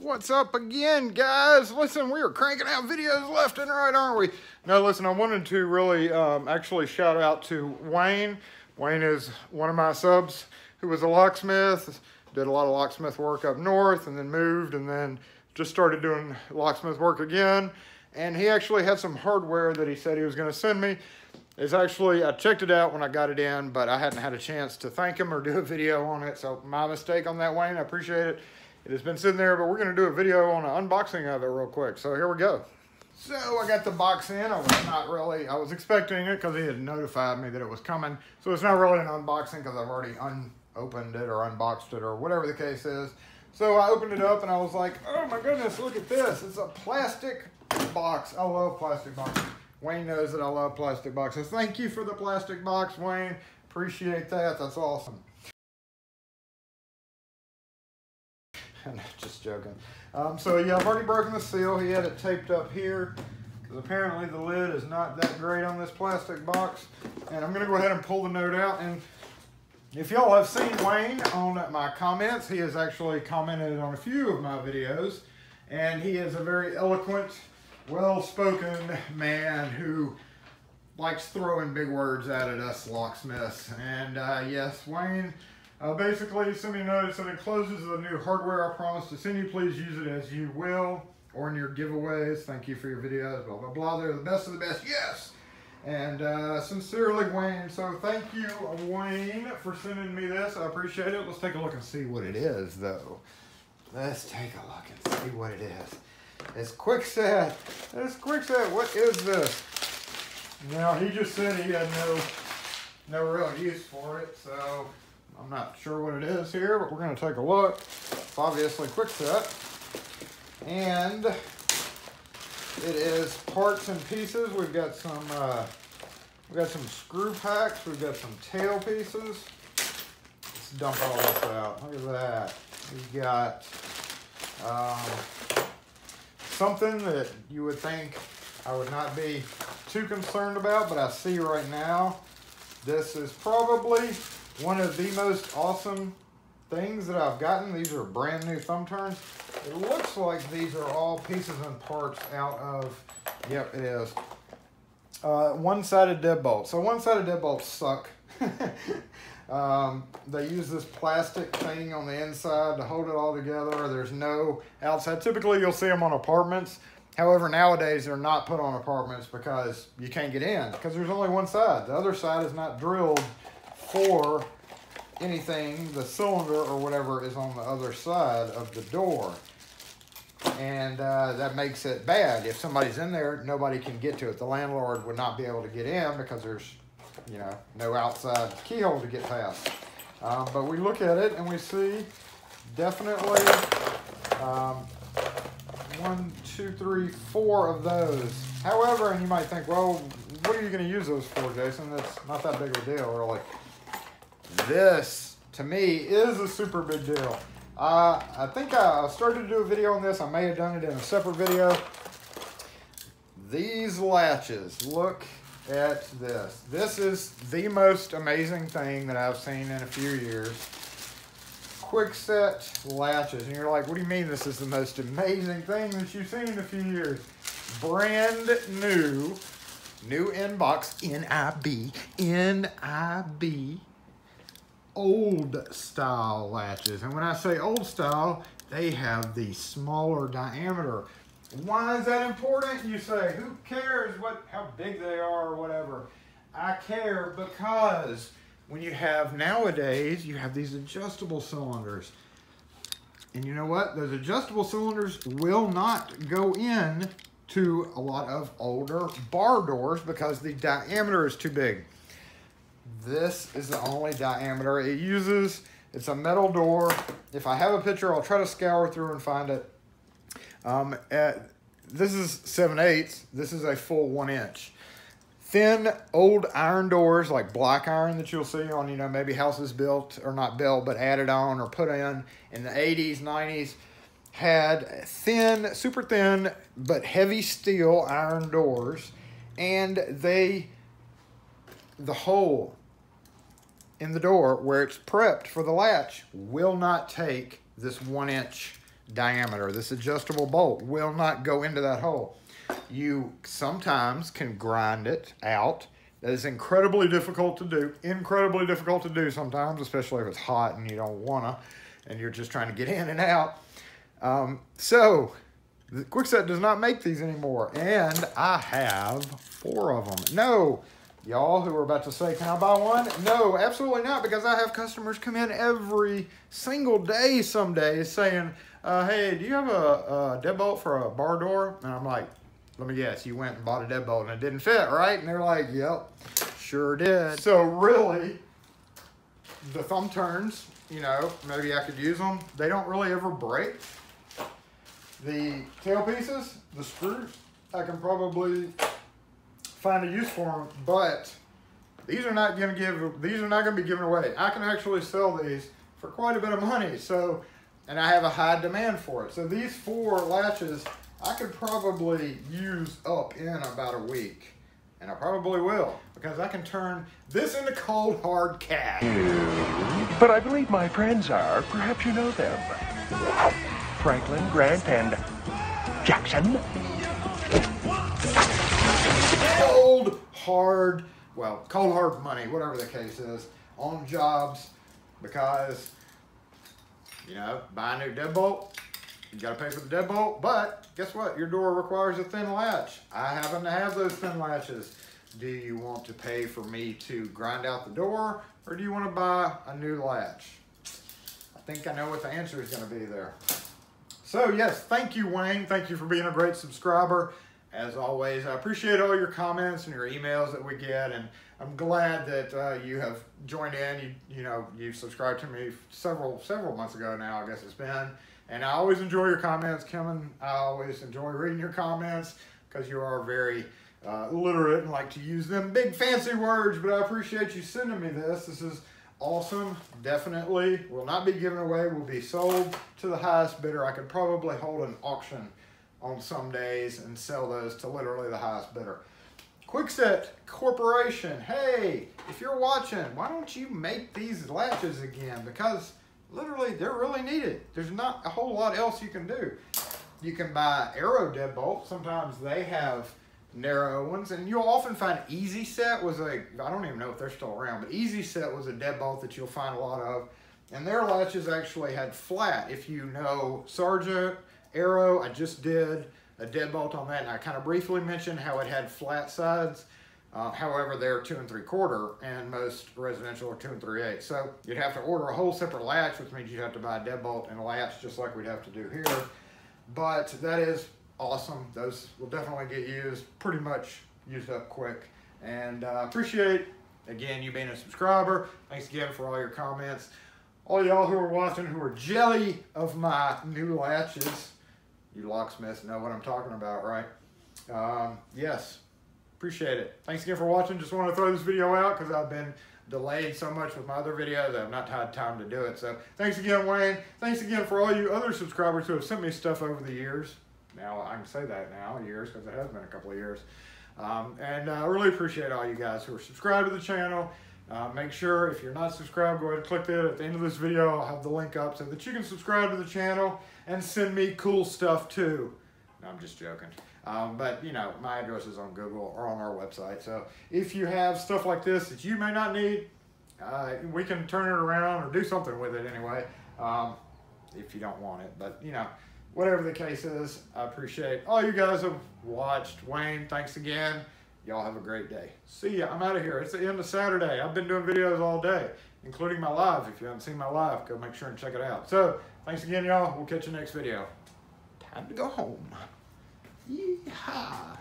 What's up again, guys? Listen, we are cranking out videos left and right, aren't we? No, listen, I wanted to really actually shout out to Wayne. Wayne is one of my subs who was a locksmith, did a lot of locksmith work up north, and then moved, and then just started doing locksmith work again. And he actually had some hardware that he said he was going to send me. It's actually, I checked it out when I got it in, but I hadn't had a chance to thank him or do a video on it. So my mistake on that, Wayne. I appreciate it. It has been sitting there, but we're going to do a video on an unboxing of it real quick. So here we go. So I got the box in. I was expecting it because he had notified me that it was coming. So it's not really an unboxing because I've already unopened it or unboxed it or whatever the case is. So I opened it up and I was like, oh my goodness, look at this. It's a plastic box. I love plastic boxes. Wayne knows that I love plastic boxes. Thank you for the plastic box, Wayne. Appreciate that. That's awesome. Just joking. So yeah, I've already broken the seal. He had it taped up here because apparently the lid is not that great on this plastic box. And I'm going to go ahead and pull the note out. And if y'all have seen Wayne on my comments, he has actually commented on a few of my videos. And he is a very eloquent, well-spoken man who likes throwing big words at us locksmiths. And yes, Wayne basically sent me a note that encloses the new hardware I promised to send you. Please use it as you will or in your giveaways. Thank you for your videos, blah, blah, blah. They're the best of the best. Yes! And sincerely, Wayne. So thank you, Wayne, for sending me this. I appreciate it. Let's take a look and see what it is, though. Let's take a look and see what it is. It's Kwikset. It's Kwikset. What is this? Now, he just said he had no real use for it, so I'm not sure what it is here, but we're going to take a look. It's obviously Kwikset. And it is parts and pieces. We've got some screw packs. We've got some tail pieces. Let's dump all this out. Look at that. We've got something that you would think I would not be too concerned about, but I see right now this is probably one of the most awesome things that I've gotten. These are brand new thumb turns. It looks like these are all pieces and parts out of, yep, it is, one-sided deadbolt. So one-sided deadbolts suck. They use this plastic thing on the inside to hold it all together. There's no outside. Typically, you'll see them on apartments. However, nowadays, they're not put on apartments because you can't get in because there's only one side. The other side is not drilled for anything. The cylinder or whatever is on the other side of the door. And that makes it bad. If somebody's in there, nobody can get to it. The landlord would not be able to get in because there's, you know, no outside keyhole to get past. But we look at it and we see definitely 1, 2, 3, 4 of those. However, and you might think, well, what are you going to use those for, Jason? That's not that big of a deal. Really. This, to me, is a super big deal. I think I started to do a video on this. I may have done it in a separate video. These latches, look at this. This is the most amazing thing that I've seen in a few years. Kwikset latches. And you're like, what do you mean this is the most amazing thing that you've seen in a few years? Brand new inbox, N-I-B, old style latches. And when I say old style, they have the smaller diameter. Why is that important? You say, who cares how big they are or whatever? I care because when you have nowadays, you have these adjustable cylinders. And you know what? Those adjustable cylinders will not go in to a lot of older bar doors because the diameter is too big. This is the only diameter it uses. It's a metal door. If I have a picture, I'll try to scour through and find it. This is 7/8. This is a full 1 inch. Thin old iron doors like black iron that you'll see on, you know, maybe houses built or not built, but added on or put in the 80s, 90s, had thin, super thin, but heavy steel iron doors. And the hole in the door where it's prepped for the latch will not take this 1 inch diameter. This adjustable bolt will not go into that hole. You sometimes can grind it out. That is incredibly difficult to do. Incredibly difficult to do sometimes, especially if it's hot and you don't wanna, and you're just trying to get in and out. So the Kwikset does not make these anymore, and I have 4 of them. No, y'all who are about to say, can I buy one? No, absolutely not, because I have customers come in every single day some days saying, hey, do you have a deadbolt for a bar door? And I'm like, let me guess, you went and bought a deadbolt and it didn't fit, right? And they're like, yep, sure did. So really, the thumb turns, you know, maybe I could use them. They don't really ever break. The tail pieces, the screws, I can probably find a use for them, but these are not going to be given away. I can actually sell these for quite a bit of money. So, and I have a high demand for it. So these 4 latches, I could probably use up in about a week. And I probably will, because I can turn this into cold, hard cash. But I believe my friends are. Perhaps you know them. Franklin, Grant, and Jackson. Cold, hard, well, cold, hard money, whatever the case is, on jobs, because, you know, buy a new deadbolt, you gotta pay for the deadbolt, but guess what? Your door requires a thin latch. I happen to have those thin latches. Do you want to pay for me to grind out the door, or do you want to buy a new latch? I think I know what the answer is going to be there. So yes, thank you, Wayne. Thank you for being a great subscriber. As always, I appreciate all your comments and your emails that we get, and I'm glad that you have joined in. You subscribed to me several months ago now, I guess it's been. And I always enjoy your comments, Kim. I always enjoy reading your comments because you are very literate and like to use them big fancy words, but I appreciate you sending me this. This is awesome. Definitely will not be given away, will be sold to the highest bidder. I could probably hold an auction on some days and sell those to literally the highest bidder. Kwikset Corporation, hey, if you're watching, why don't you make these latches again? Because literally they're really needed. There's not a whole lot else you can do. You can buy Arrow deadbolts. Sometimes they have narrow ones, and you'll often find Easy Set was I don't even know if they're still around, but Easy Set was a deadbolt that you'll find a lot of, and their latches actually had flat. If you know Sargent, Arrow, I just did a deadbolt on that, and I kind of briefly mentioned how it had flat sides. However, they're 2 3/4, and most residential are 2 3/8. So you'd have to order a whole separate latch, which means you'd have to buy a deadbolt and a latch just like we'd have to do here. But that is awesome. Those will definitely get used, pretty much used up quick. And appreciate, again, you being a subscriber. Thanks again for all your comments. All y'all who are watching who are jelly of my new latches, you locksmiths know what I'm talking about, right? Yes, appreciate it. Thanks again for watching. Just want to throw this video out because I've been delayed so much with my other videos. I've not had time to do it. So thanks again, Wayne. Thanks again for all you other subscribers who have sent me stuff over the years. Now I can say that now, years, because it has been a couple of years. And I really appreciate all you guys who are subscribed to the channel. Make sure, if you're not subscribed, go ahead and click that. At the end of this video, I'll have the link up so that you can subscribe to the channel and send me cool stuff too. No, I'm just joking. But, you know, my address is on Google or on our website. So if you have stuff like this that you may not need, we can turn it around or do something with it anyway, if you don't want it. But, you know, whatever the case is, I appreciate all you guys have watched. Wayne, thanks again. Y'all have a great day. See ya. I'm out of here. It's the end of Saturday. I've been doing videos all day, including my live. If you haven't seen my live, go make sure and check it out. So, thanks again, y'all. We'll catch you next video. Time to go home. Yeehaw.